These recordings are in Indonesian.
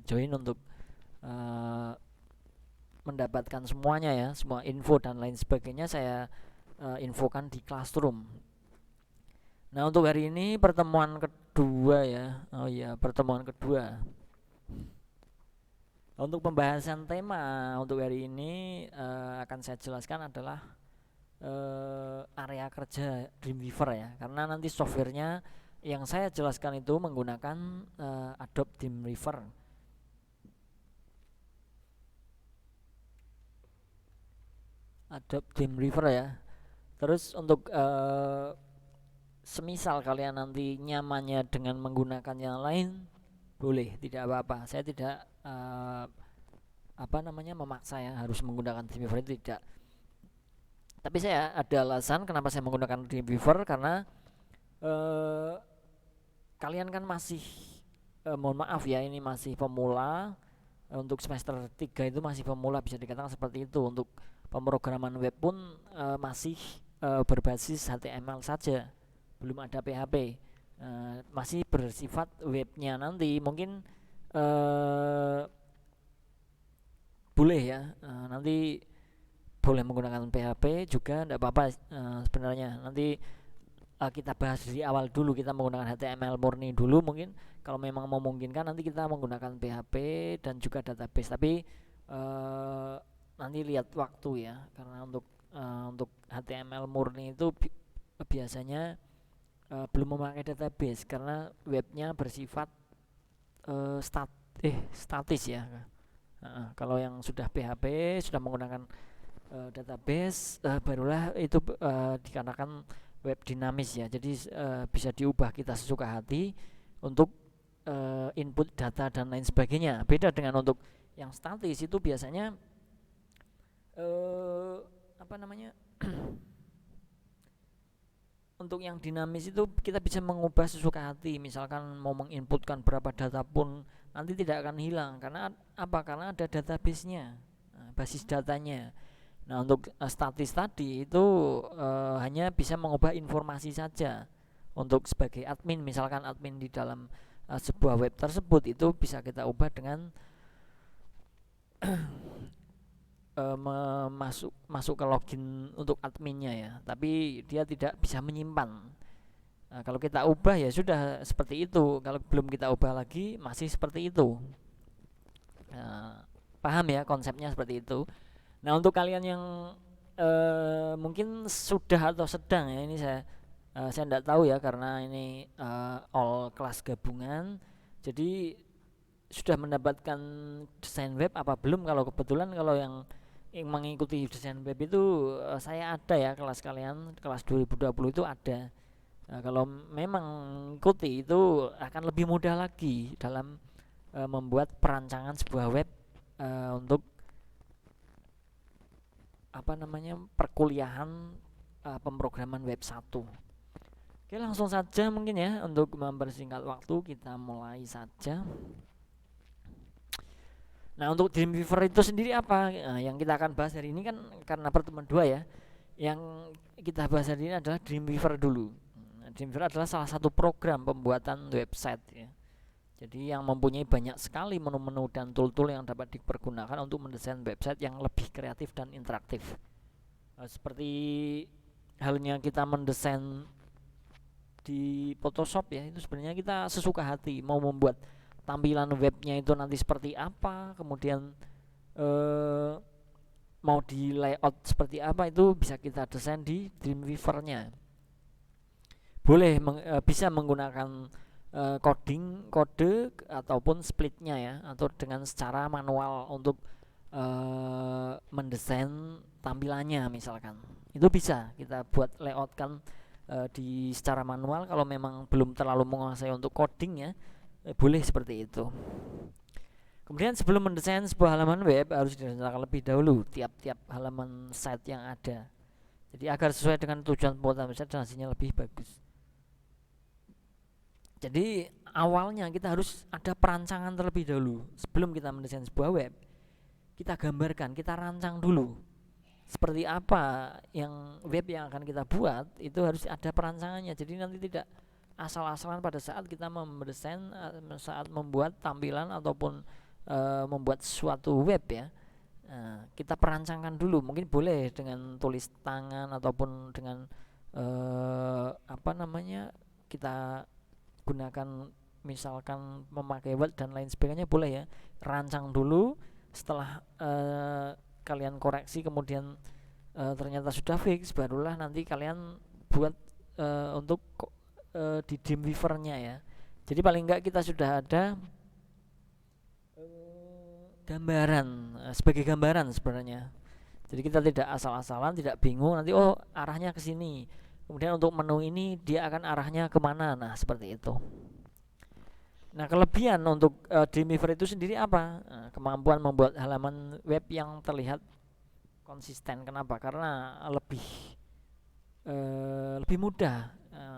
join untuk mendapatkan semuanya ya, semua info dan lain sebagainya saya infokan di Classroom. Nah, untuk hari ini pertemuan kedua ya. Oh iya, pertemuan kedua. Untuk pembahasan tema untuk hari ini akan saya jelaskan adalah area kerja Dreamweaver ya. Karena nanti softwarenya yang saya jelaskan itu menggunakan Adobe Dreamweaver. Adobe Dreamweaver ya. Terus untuk semisal kalian nanti nyamannya dengan menggunakan yang lain, boleh, tidak apa-apa. Saya tidak memaksa ya harus menggunakan Dreamweaver, itu tidak. Tapi saya ada alasan kenapa saya menggunakan Dreamweaver, karena kalian kan masih mohon maaf ya, ini masih pemula. Untuk semester 3 itu masih pemula, bisa dikatakan seperti itu. Untuk pemrograman web pun masih berbasis HTML saja, belum ada PHP. Masih bersifat webnya nanti mungkin boleh ya, nanti boleh menggunakan PHP juga, tidak apa-apa sebenarnya. Nanti kita bahas di awal dulu, kita menggunakan HTML murni dulu, mungkin kalau memang memungkinkan nanti kita menggunakan PHP dan juga database. Tapi nanti lihat waktu ya, karena untuk HTML murni itu biasanya belum memakai database karena webnya bersifat statis ya. Kalau yang sudah PHP, sudah menggunakan database, barulah itu dikarenakan web dinamis ya. Jadi bisa diubah kita sesuka hati untuk input data dan lain sebagainya. Beda dengan untuk yang statis, itu biasanya untuk yang dinamis itu kita bisa mengubah sesuka hati. Misalkan mau menginputkan berapa data pun nanti tidak akan hilang. Karena apa? Karena ada database-nya, basis datanya. Nah, untuk statis tadi itu hanya bisa mengubah informasi saja. Untuk sebagai admin, misalkan admin di dalam sebuah web tersebut, itu bisa kita ubah dengan masuk ke login untuk adminnya ya, tapi dia tidak bisa menyimpan. Kalau kita ubah ya sudah seperti itu, kalau belum kita ubah lagi masih seperti itu. Paham ya konsepnya seperti itu. Nah, untuk kalian yang mungkin sudah atau sedang ya, ini saya tidak tahu ya, karena ini all kelas gabungan, jadi sudah mendapatkan desain web apa belum. Kalau kebetulan kalau yang mengikuti desain web itu saya ada ya, kelas kalian kelas 2020 itu ada. Kalau memang ikuti itu akan lebih mudah lagi dalam membuat perancangan sebuah web untuk perkuliahan pemrograman web 1. Oke, langsung saja mungkin ya, untuk mempersingkat waktu kita mulai saja. Nah, untuk Dreamweaver itu sendiri apa? Yang kita akan bahas hari ini kan karena pertemuan 2 ya. Yang kita bahas hari ini adalah Dreamweaver dulu. Dreamweaver adalah salah satu program pembuatan website ya. Jadi yang mempunyai banyak sekali menu-menu dan tool-tool yang dapat dipergunakan untuk mendesain website yang lebih kreatif dan interaktif. Seperti halnya kita mendesain di Photoshop ya, itu sebenarnya kita sesuka hati mau membuat tampilan webnya itu nanti seperti apa, kemudian mau di layout seperti apa, itu bisa kita desain di Dreamweaver-nya. Boleh bisa menggunakan kode ataupun splitnya ya, atau dengan secara manual untuk mendesain tampilannya misalkan. Itu bisa kita buat layout kan di secara manual. Kalau memang belum terlalu menguasai untuk coding ya, boleh seperti itu. Kemudian sebelum mendesain sebuah halaman web harus direncanakan lebih dahulu tiap-tiap halaman site yang ada. Jadi agar sesuai dengan tujuan pembuatan website dan hasilnya lebih bagus. Jadi awalnya kita harus ada perancangan terlebih dahulu. Sebelum kita mendesain sebuah web, kita gambarkan, kita rancang dulu seperti apa yang web yang akan kita buat. Itu harus ada perancangannya. Jadi nanti tidak asal-asalan pada saat kita mendesain, saat membuat tampilan ataupun membuat suatu web ya, kita perancangkan dulu, mungkin boleh dengan tulis tangan ataupun dengan kita gunakan misalkan memakai Word dan lain sebagainya, boleh ya, rancang dulu. Setelah kalian koreksi kemudian ternyata sudah fix, barulah nanti kalian buat untuk di Dreamweaver-nya ya. Jadi paling enggak kita sudah ada gambaran, sebagai gambaran sebenarnya. Jadi kita tidak asal-asalan, tidak bingung nanti arahnya ke sini. Kemudian untuk menu ini dia akan arahnya kemana. Nah seperti itu. Nah kelebihan untuk Dreamweaver itu sendiri apa? Kemampuan membuat halaman web yang terlihat konsisten. Kenapa? Karena lebih mudah,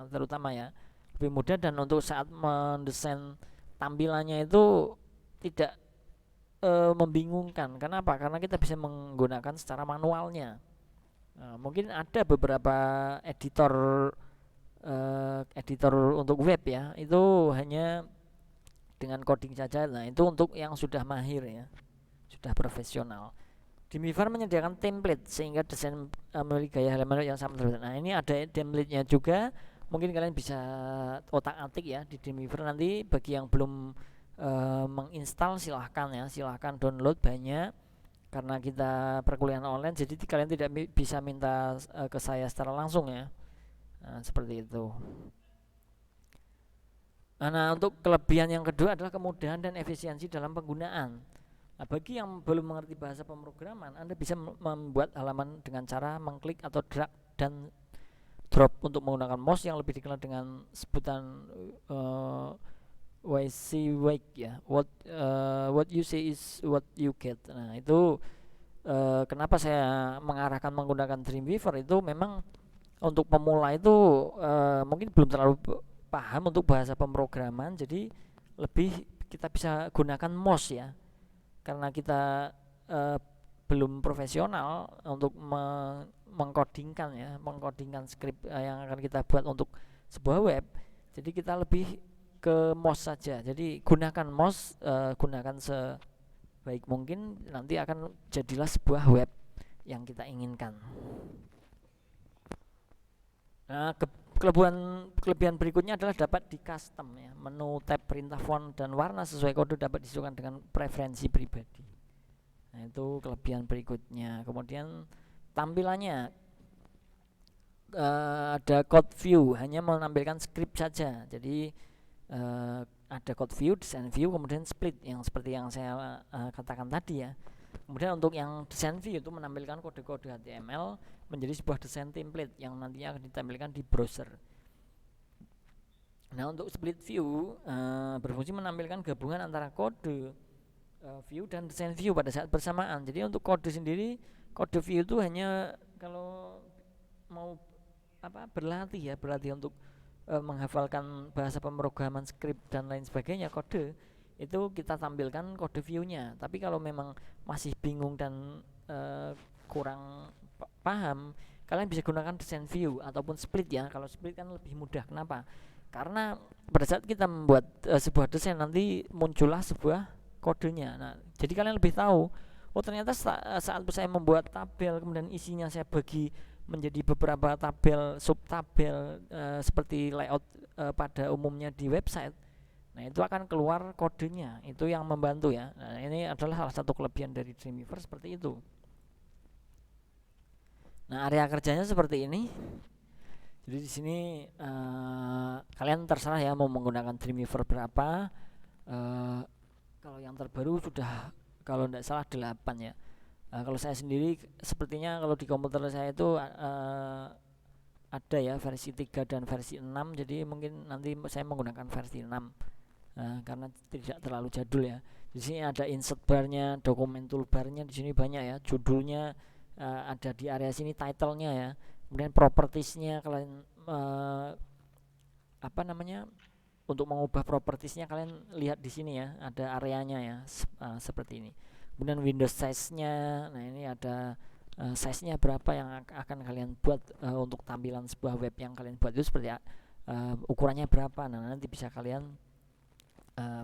terutama ya, lebih mudah, dan untuk saat mendesain tampilannya itu tidak membingungkan. Kenapa? Karena kita bisa menggunakan secara manualnya. Mungkin ada beberapa editor untuk web ya, itu hanya dengan coding saja. Nah itu untuk yang sudah mahir ya, sudah profesional. Dreamweaver menyediakan template sehingga desain memiliki gaya halaman yang sama terus. Nah ini ada template-nya juga, mungkin kalian bisa otak-atik ya di Dreamweaver. Nanti bagi yang belum menginstal silahkan download banyak, karena kita perkuliahan online jadi kalian tidak bisa minta ke saya secara langsung ya. Nah, seperti itu. Nah untuk kelebihan yang kedua adalah kemudahan dan efisiensi dalam penggunaan. Nah, bagi yang belum mengerti bahasa pemrograman, Anda bisa membuat halaman dengan cara mengklik atau drag dan drop untuk menggunakan mouse yang lebih dikenal dengan sebutan WYSIWYG ya. What you see is what you get. Nah itu kenapa saya mengarahkan menggunakan Dreamweaver itu memang untuk pemula itu mungkin belum terlalu paham untuk bahasa pemrograman, jadi lebih kita bisa gunakan mouse ya, karena kita belum profesional untuk mengkodingkan skrip yang akan kita buat untuk sebuah web. Jadi kita lebih ke mouse saja. Jadi gunakan mouse, gunakan sebaik mungkin, nanti akan jadilah sebuah web yang kita inginkan. Nah, kelebihan berikutnya adalah dapat di custom ya. Menu, tab, perintah, font dan warna sesuai kode dapat disesuaikan dengan preferensi pribadi. Nah, itu kelebihan berikutnya. Kemudian tampilannya ada code view, hanya menampilkan script saja. Jadi ada code view, design view, kemudian split yang seperti yang saya katakan tadi ya. Kemudian untuk yang design view itu menampilkan kode-kode HTML menjadi sebuah desain template yang nantinya akan ditampilkan di browser. Nah untuk split view berfungsi menampilkan gabungan antara kode view dan desain view pada saat bersamaan. Jadi untuk kode sendiri, kode view itu hanya kalau mau berlatih untuk menghafalkan bahasa pemrograman, script dan lain sebagainya, kode itu kita tampilkan kode view-nya. Tapi kalau memang masih bingung dan kurang paham, kalian bisa gunakan design view ataupun split ya. Kalau split kan lebih mudah. Kenapa? Karena pada saat kita membuat sebuah desain, nanti muncullah sebuah kodenya. Nah, jadi kalian lebih tahu, ternyata saat saya membuat tabel kemudian isinya saya bagi menjadi beberapa tabel, subtabel seperti layout pada umumnya di website. Nah, itu akan keluar kodenya. Itu yang membantu ya. Nah, ini adalah salah satu kelebihan dari Dreamweaver seperti itu. Nah, area kerjanya seperti ini. Jadi di sini kalian terserah ya mau menggunakan Dreamweaver berapa. Kalau yang terbaru sudah, kalau tidak salah 8 ya. Kalau saya sendiri sepertinya kalau di komputer saya itu ada ya versi 3 dan versi 6. Jadi mungkin nanti saya menggunakan versi 6. Karena tidak terlalu jadul ya. Di sini ada insert barnya, dokumen toolbarnya di sini banyak ya. Judulnya ada di area sini, title-nya ya. Kemudian propertiesnya kalian untuk mengubah propertiesnya kalian lihat di sini ya, ada areanya ya, seperti ini. Kemudian Windows size-nya, nah ini ada size-nya berapa yang akan kalian buat untuk tampilan sebuah web yang kalian buat itu seperti ukurannya berapa. Nah nanti bisa kalian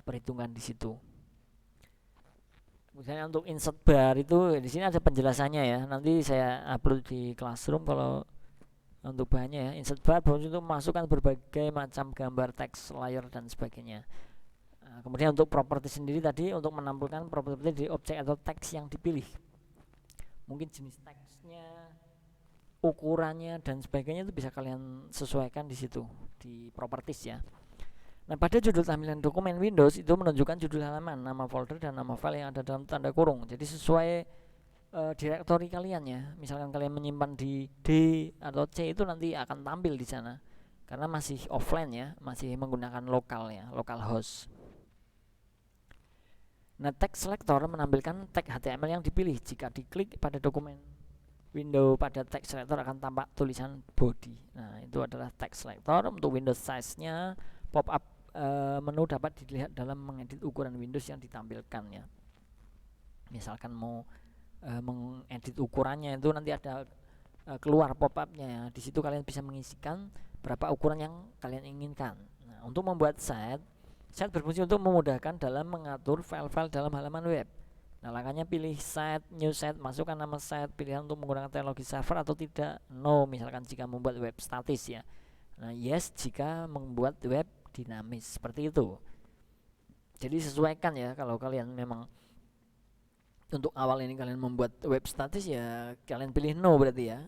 perhitungkan di situ. Misalnya untuk insert bar itu di sini ada penjelasannya ya. Nanti saya upload di Classroom kalau untuk bahannya ya. Insert bar berfungsi untuk memasukkan berbagai macam gambar, teks, layer dan sebagainya. Kemudian untuk properti sendiri tadi untuk menampilkan properti di objek atau teks yang dipilih. Mungkin jenis teksnya, ukurannya dan sebagainya itu bisa kalian sesuaikan di situ di properties ya. Nah, pada judul tampilan dokumen Windows itu menunjukkan judul halaman, nama folder dan nama file yang ada dalam tanda kurung. Jadi sesuai direktori kalian ya. Misalkan kalian menyimpan di D atau C itu nanti akan tampil di sana. Karena masih offline ya, masih menggunakan lokal ya, localhost. Nah, text selector menampilkan tag HTML yang dipilih. Jika diklik pada dokumen window pada text selector akan tampak tulisan body. Nah, itu adalah text selector. Untuk Windows size-nya pop-up menu dapat dilihat dalam mengedit ukuran Windows yang ditampilkan ya. Misalkan mau mengedit ukurannya itu nanti ada keluar pop-upnya ya. Di situ kalian bisa mengisikan berapa ukuran yang kalian inginkan. Nah, untuk membuat set berfungsi untuk memudahkan dalam mengatur file-file dalam halaman web. Nah, langkahnya pilih set, new set, masukkan nama set, pilihan untuk menggunakan teknologi server atau tidak, no misalkan jika membuat web statis ya. Nah, yes jika membuat web dinamis, seperti itu. Jadi sesuaikan ya, kalau kalian memang untuk awal ini kalian membuat web statis ya kalian pilih no berarti ya,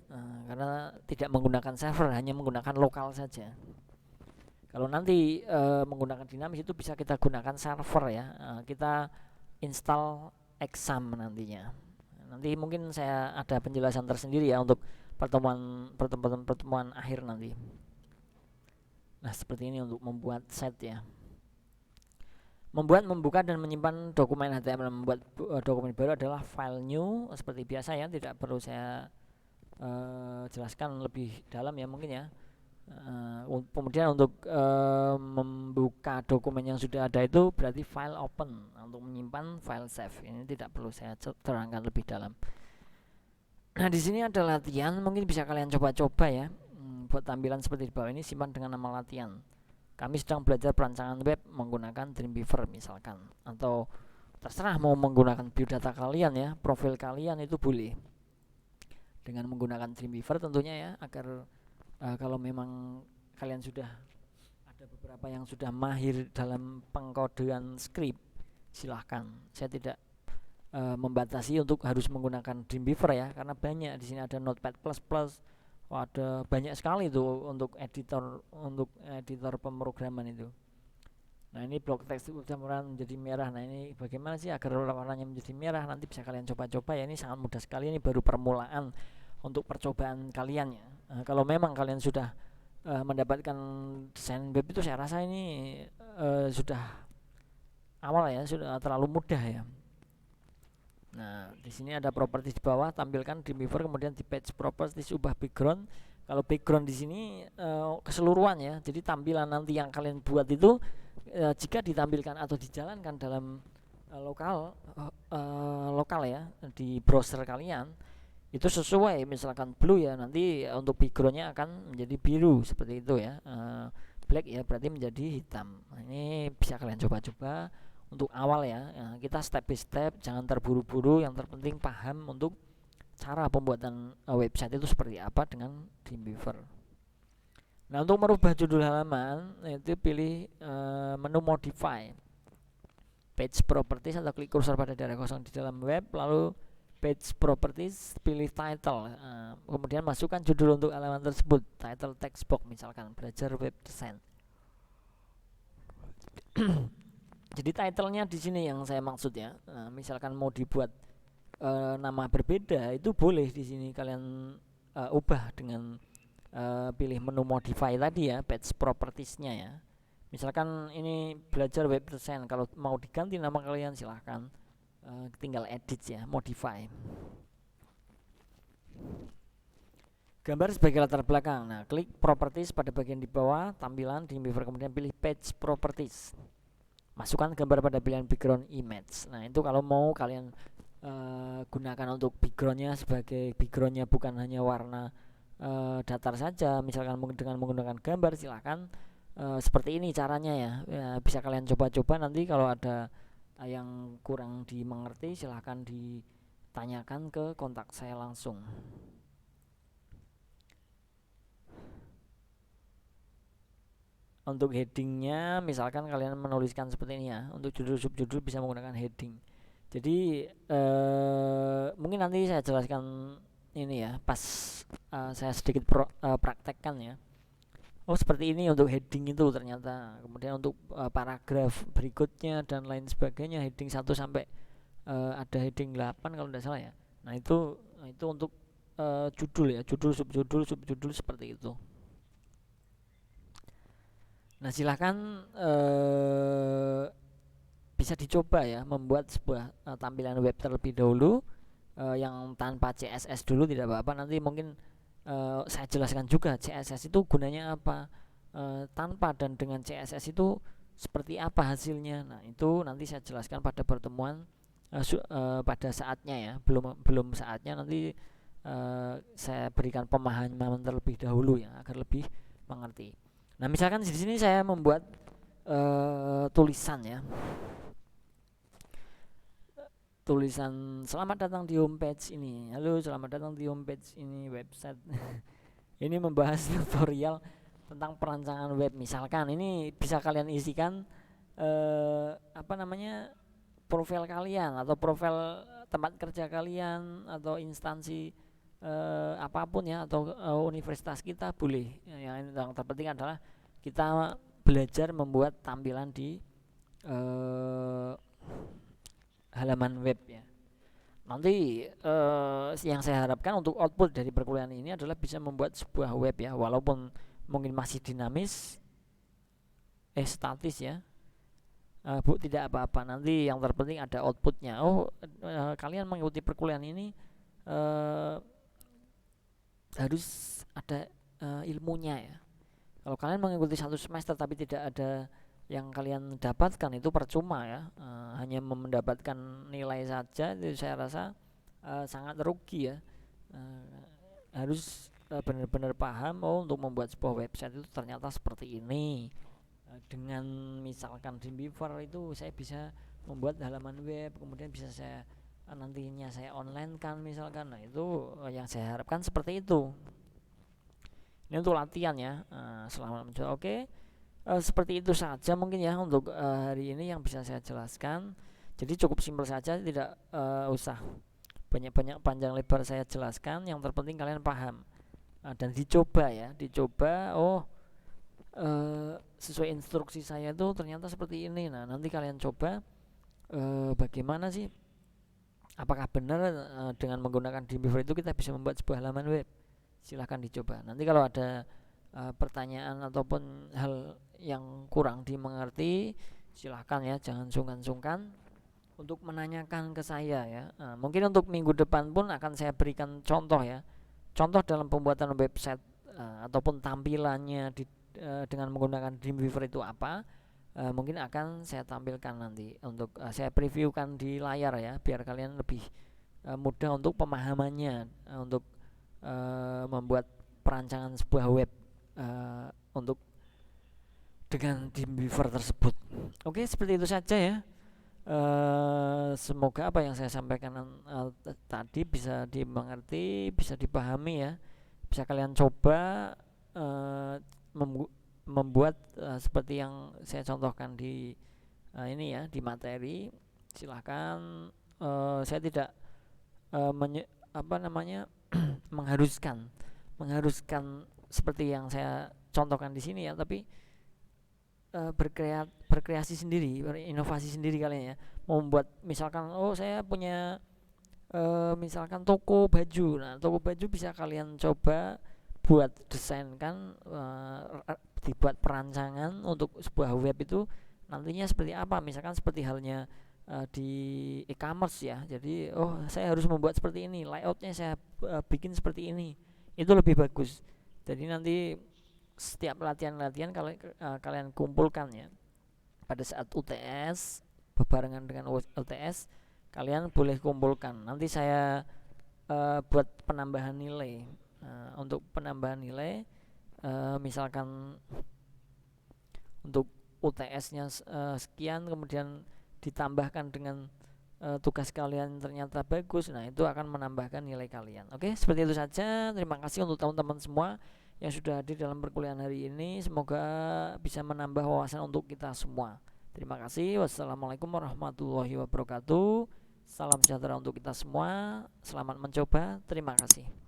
karena tidak menggunakan server, hanya menggunakan lokal saja. Kalau nanti menggunakan dinamis itu bisa kita gunakan server ya, kita install exam nantinya. Nanti mungkin saya ada penjelasan tersendiri ya untuk pertemuan akhir nanti. Nah, seperti ini untuk membuat set ya. Membuat, membuka dan menyimpan dokumen HTML. Membuat dokumen baru adalah file new seperti biasa ya, tidak perlu saya jelaskan lebih dalam ya mungkin ya. Kemudian untuk membuka dokumen yang sudah ada itu berarti file open. Untuk menyimpan file save. Ini tidak perlu saya terangkan lebih dalam. Nah, di sini ada latihan, mungkin bisa kalian coba-coba ya. Buat tampilan seperti di bawah ini simpan dengan nama latihan. Kami sedang belajar perancangan web menggunakan Dreamweaver misalkan, atau terserah mau menggunakan biodata kalian ya, profil kalian itu boleh dengan menggunakan Dreamweaver tentunya ya, agar kalau memang kalian sudah ada beberapa yang sudah mahir dalam pengkodean script, silahkan. Saya tidak membatasi untuk harus menggunakan Dreamweaver ya, karena banyak di sini ada Notepad++, ada banyak sekali itu untuk editor pemrograman itu. Nah, ini blok teks sudah menjadi merah. Nah, ini bagaimana sih agar warnanya menjadi merah? Nanti bisa kalian coba-coba ya, ini sangat mudah sekali, ini baru permulaan untuk percobaan kalian ya. Kalau memang kalian sudah mendapatkan desain web itu saya rasa ini sudah awal ya, sudah terlalu mudah ya. Nah, di sini ada properties di bawah, tampilkan Dreamweaver, kemudian di page properties ubah background. Kalau background di sini keseluruhan ya. Jadi tampilan nanti yang kalian buat itu jika ditampilkan atau dijalankan dalam lokal ya di browser kalian itu sesuai, misalkan blue ya, nanti untuk backgroundnya akan menjadi biru seperti itu ya. Black ya berarti menjadi hitam. Nah, ini bisa kalian coba-coba untuk awal ya. Kita step by step, jangan terburu-buru, yang terpenting paham untuk cara pembuatan website itu seperti apa dengan Dreamweaver. Nah, untuk merubah judul halaman itu pilih menu modify, page properties atau klik kursor pada daerah kosong di dalam web, lalu page properties pilih title, kemudian masukkan judul untuk halaman tersebut, title text box misalkan belajar web design. Jadi titlenya di sini yang saya maksud ya. Misalkan mau dibuat nama berbeda itu boleh di sini kalian ubah dengan pilih menu modify tadi ya, page propertiesnya ya. Misalkan ini belajar web design, kalau mau diganti nama kalian silahkan tinggal edit ya, modify. Gambar sebagai latar belakang. Nah, klik properties pada bagian di bawah tampilan Dreamweaver, kemudian pilih page properties. Masukkan gambar pada pilihan background image. Nah, itu kalau mau kalian gunakan untuk backgroundnya sebagai backgroundnya bukan hanya warna datar saja, misalkan dengan menggunakan gambar, silahkan seperti ini caranya ya. Bisa kalian coba-coba nanti kalau ada Yang kurang dimengerti silahkan ditanyakan ke kontak saya langsung. Untuk headingnya misalkan kalian menuliskan seperti ini ya, untuk judul subjudul bisa menggunakan heading. Jadi mungkin nanti saya jelaskan ini ya pas saya sedikit praktekkan ya. Oh seperti ini untuk heading itu ternyata. Kemudian untuk paragraf berikutnya dan lain sebagainya, heading 1 sampai ada heading 8 kalau tidak salah ya. Nah itu untuk judul ya, judul subjudul seperti itu. Nah silahkan bisa dicoba ya membuat sebuah tampilan web terlebih dahulu yang tanpa CSS dulu, tidak apa-apa. Nanti mungkin saya jelaskan juga CSS itu gunanya apa, tanpa dan dengan CSS itu seperti apa hasilnya. Nah itu nanti saya jelaskan pada pertemuan pada saatnya ya, belum saatnya. Nanti saya berikan pemahaman terlebih dahulu ya agar lebih mengerti. Nah misalkan di sini saya membuat tulisan ya, tulisan selamat datang di homepage ini. Halo, selamat datang di homepage ini website. Ini membahas tutorial tentang perancangan web. Misalkan ini bisa kalian isikan profil kalian atau profil tempat kerja kalian atau instansi apapun ya, atau universitas kita boleh. Yang terpenting adalah kita belajar membuat tampilan di halaman web ya. Nanti yang saya harapkan untuk output dari perkuliahan ini adalah bisa membuat sebuah web ya, walaupun mungkin masih dinamis, statis ya. Bu, tidak apa-apa. Nanti yang terpenting ada outputnya. Oh, kalian mengikuti perkuliahan ini harus ada ilmunya ya. Kalau kalian mengikuti 1 semester tapi tidak ada yang kalian dapatkan, itu percuma ya. Hanya mendapatkan nilai saja itu saya rasa sangat rugi ya. Harus benar-benar paham, oh untuk membuat sebuah website itu ternyata seperti ini. Dengan misalkan Dreamweaver itu saya bisa membuat halaman web, kemudian bisa saya nantinya saya online kan misalkan. Nah itu yang saya harapkan seperti itu. Ini untuk latihan ya. Selamat mencoba. Oke. Seperti itu saja mungkin ya untuk hari ini yang bisa saya jelaskan. Jadi cukup simpel saja, tidak usah banyak-banyak panjang lebar saya jelaskan. Yang terpenting kalian paham dan dicoba ya, dicoba. Oh sesuai instruksi saya itu ternyata seperti ini. Nah nanti kalian coba bagaimana sih, apakah benar dengan menggunakan Dreamweaver itu kita bisa membuat sebuah halaman web. Silahkan dicoba. Nanti kalau ada pertanyaan ataupun hal yang kurang dimengerti, silahkan ya, jangan sungkan-sungkan untuk menanyakan ke saya ya. Mungkin untuk minggu depan pun akan saya berikan contoh ya, contoh dalam pembuatan website ataupun tampilannya dengan menggunakan Dreamweaver itu apa. Mungkin akan saya tampilkan nanti untuk saya previewkan di layar ya, biar kalian lebih mudah untuk pemahamannya untuk membuat perancangan sebuah web untuk dengan Dreamweaver tersebut. Oke, seperti itu saja ya. Semoga apa yang saya sampaikan tadi bisa dimengerti, bisa dipahami ya. Bisa kalian coba membuat seperti yang saya contohkan di ini ya, di materi. Silahkan. Saya tidak mengharuskan seperti yang saya contohkan di sini ya, tapi berkreasi sendiri, berinovasi sendiri kalian ya. Membuat misalkan saya punya misalkan toko baju. Nah, toko baju bisa kalian coba buat desain kan, dibuat perancangan untuk sebuah web itu nantinya seperti apa. Misalkan seperti halnya di e-commerce ya. Jadi saya harus membuat seperti ini, layoutnya saya bikin seperti ini. Itu lebih bagus. Jadi nanti setiap latihan-latihan kalian kumpulkan ya. Pada saat UTS berbarengan dengan UTS kalian boleh kumpulkan. Nanti saya buat penambahan nilai. Untuk penambahan nilai misalkan untuk UTS-nya sekian, kemudian ditambahkan dengan tugas kalian ternyata bagus, nah itu akan menambahkan nilai kalian. Oke, seperti itu saja. Terima kasih untuk teman-teman semua yang sudah hadir dalam perkuliahan hari ini. Semoga bisa menambah wawasan untuk kita semua. Terima kasih. Wassalamualaikum warahmatullahi wabarakatuh. Salam sejahtera untuk kita semua. Selamat mencoba. Terima kasih.